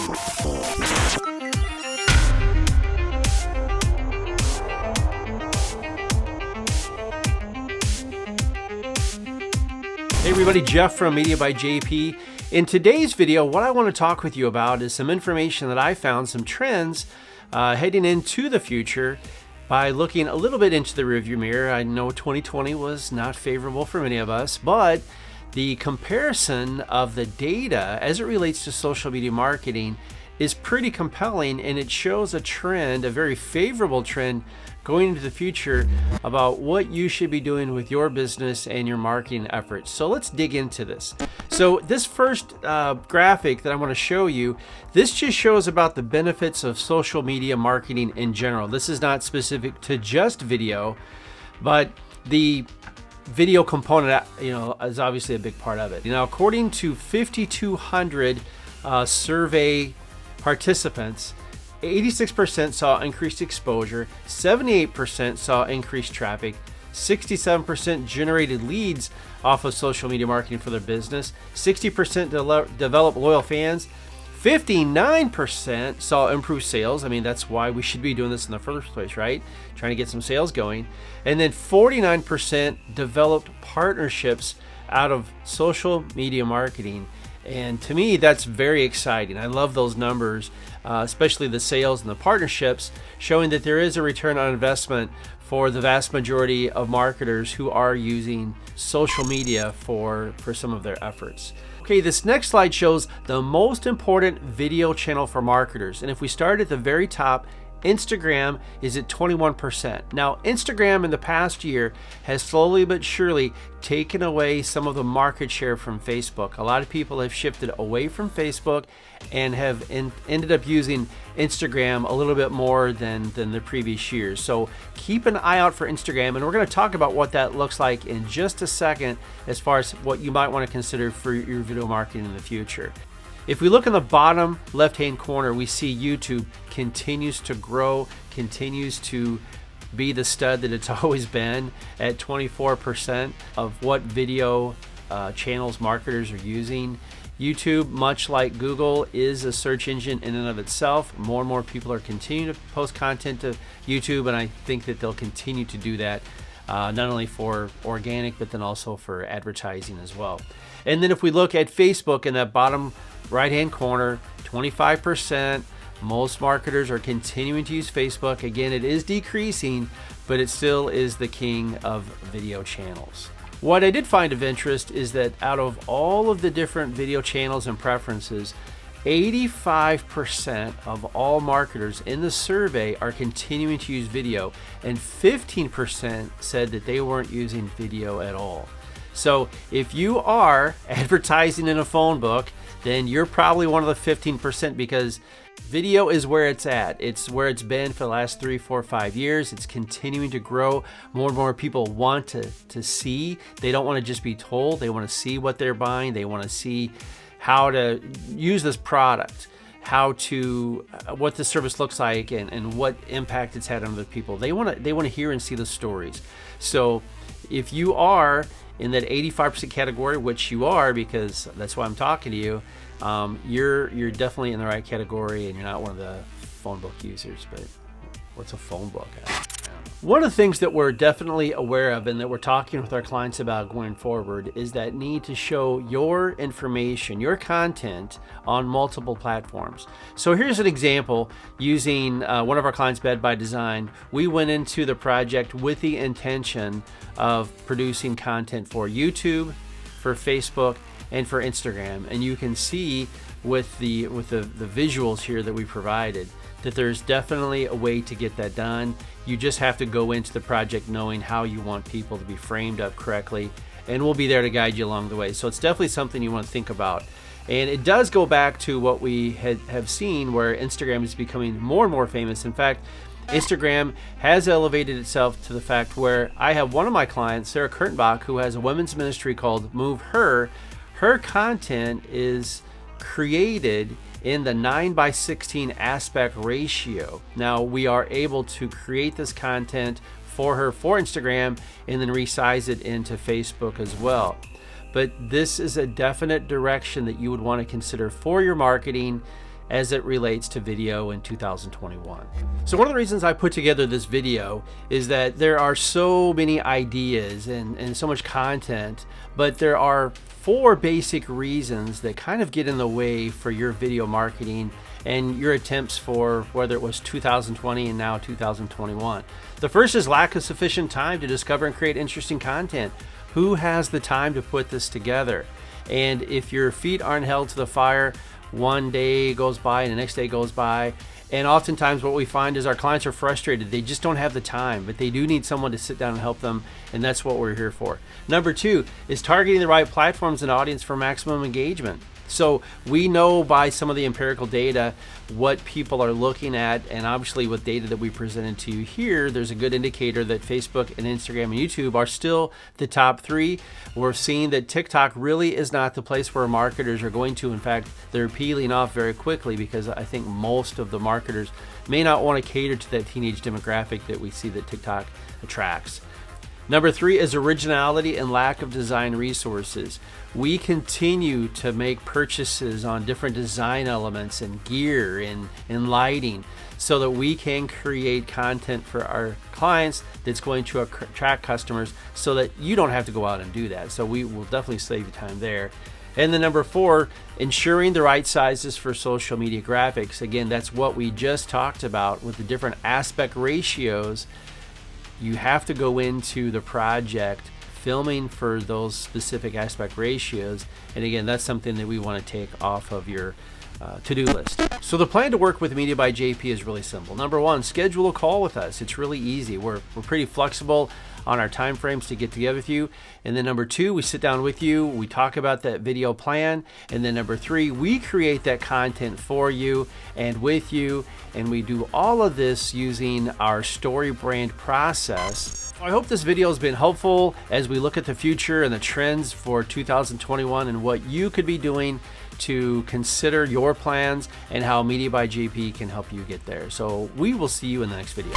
Hey everybody, Jeff from Media by JP. In today's video, what I want to talk with you about is some information that I found, some trends heading into the future by looking a little bit into the rearview mirror. I know 2020 was not favorable for many of us, but the comparison of the data as it relates to social media marketing is pretty compelling, and it shows a trend, a very favorable trend going into the future about what you should be doing with your business and your marketing efforts. So let's dig into this. So this first graphic that I want to show you, this just shows about the benefits of social media marketing in general. This is not specific to just video, but the video component, is obviously a big part of it. Now, according to 5,200 survey participants, 86% saw increased exposure, 78% saw increased traffic, 67% generated leads off of social media marketing for their business, 60% developed loyal fans, 59% saw improved sales. I mean, that's why we should be doing this in the first place, right? Trying to get some sales going. And then 49% developed partnerships out of social media marketing. And to me, that's very exciting. I love those numbers, especially the sales and the partnerships, showing that there is a return on investment for the vast majority of marketers who are using social media for some of their efforts. Okay, this next slide shows the most important video channel for marketers. And if we start at the very top, Instagram is at 21%. Now, Instagram in the past year has slowly but surely taken away some of the market share from Facebook. A lot of people have shifted away from Facebook and have ended up using Instagram a little bit more than the previous years. So keep an eye out for Instagram, and we're going to talk about what that looks like in just a second as far as what you might want to consider for your video marketing in the future. If we look in the bottom left-hand corner, we see YouTube continues to grow, continues to be the stud that it's always been at 24% of what video channels marketers are using. YouTube, much like Google, is a search engine in and of itself. More and more people are continuing to post content to YouTube, and I think that they'll continue to do that, not only for organic, but then also for advertising as well. And then if we look at Facebook in that bottom right-hand corner, 25%. Most marketers are continuing to use Facebook. Again, it is decreasing, but it still is the king of video channels. What I did find of interest is that out of all of the different video channels and preferences, 85% of all marketers in the survey are continuing to use video, and 15% said that they weren't using video at all. So if you are advertising in a phone book, then you're probably one of the 15%, because video is where it's at. It's where it's been for the last 3, 4, 5 years. It's continuing to grow. More and more people want to see. They don't want to just be told. They want to see what they're buying. They want to see how to use this product, what the service looks like, and what impact it's had on other people. They want to hear and see the stories. So if you are in that 85% category, which you are, because that's why I'm talking to you, you're definitely in the right category, and you're not one of the phone book users. But what's a phone book? One of the things that we're definitely aware of and that we're talking with our clients about going forward is that need to show your information, your content on multiple platforms. So here's an example using one of our clients, Bed by Design. We went into the project with the intention of producing content for YouTube, for Facebook, and for Instagram. And you can see with the visuals here that we provided that there's definitely a way to get that done. You just have to go into the project knowing how you want people to be framed up correctly, and we'll be there to guide you along the way. So it's definitely something you want to think about. And it does go back to what we have seen, where Instagram is becoming more and more famous. In fact, Instagram has elevated itself to the fact where I have one of my clients, Sarah Kurtenbach, who has a women's ministry called Move Her. Her content is created in the 9:16 aspect ratio. Now we are able to create this content for her for Instagram and then resize it into Facebook as well. But this is a definite direction that you would want to consider for your marketing. as it relates to video in 2021. So one of the reasons I put together this video is that there are so many ideas and so much content, but there are 4 basic reasons that kind of get in the way for your video marketing and your attempts for whether it was 2020 and now 2021. The first is lack of sufficient time to discover and create interesting content. Who has the time to put this together? And if your feet aren't held to the fire, one day goes by and the next day goes by, and oftentimes what we find is our clients are frustrated. They just don't have the time, but they do need someone to sit down and help them, and that's what we're here for. Number 2 is targeting the right platforms and audience for maximum engagement. So we know by some of the empirical data what people are looking at, and obviously with data that we presented to you here, there's a good indicator that Facebook and Instagram and YouTube are still the top 3. We're seeing that TikTok really is not the place where marketers are going to. In fact, they're peeling off very quickly because I think most of the marketers may not want to cater to that teenage demographic that we see that TikTok attracts. Number 3 is originality and lack of design resources. We continue to make purchases on different design elements and gear and lighting so that we can create content for our clients that's going to attract customers so that you don't have to go out and do that. So we will definitely save you time there. And then number 4, ensuring the right sizes for social media graphics. Again, that's what we just talked about with the different aspect ratios. You have to go into the project filming for those specific aspect ratios, and again, that's something that we want to take off of your to-do list. So the plan to work with Media by JP is really simple. Number 1, schedule a call with us. It's really easy. We're pretty flexible on our time frames to get together with you. And then number 2, we sit down with you, we talk about that video plan. And then number 3, we create that content for you and with you. And we do all of this using our story brand process. I hope this video has been helpful as we look at the future and the trends for 2021 and what you could be doing to consider your plans and how Media by JP can help you get there. So we will see you in the next video.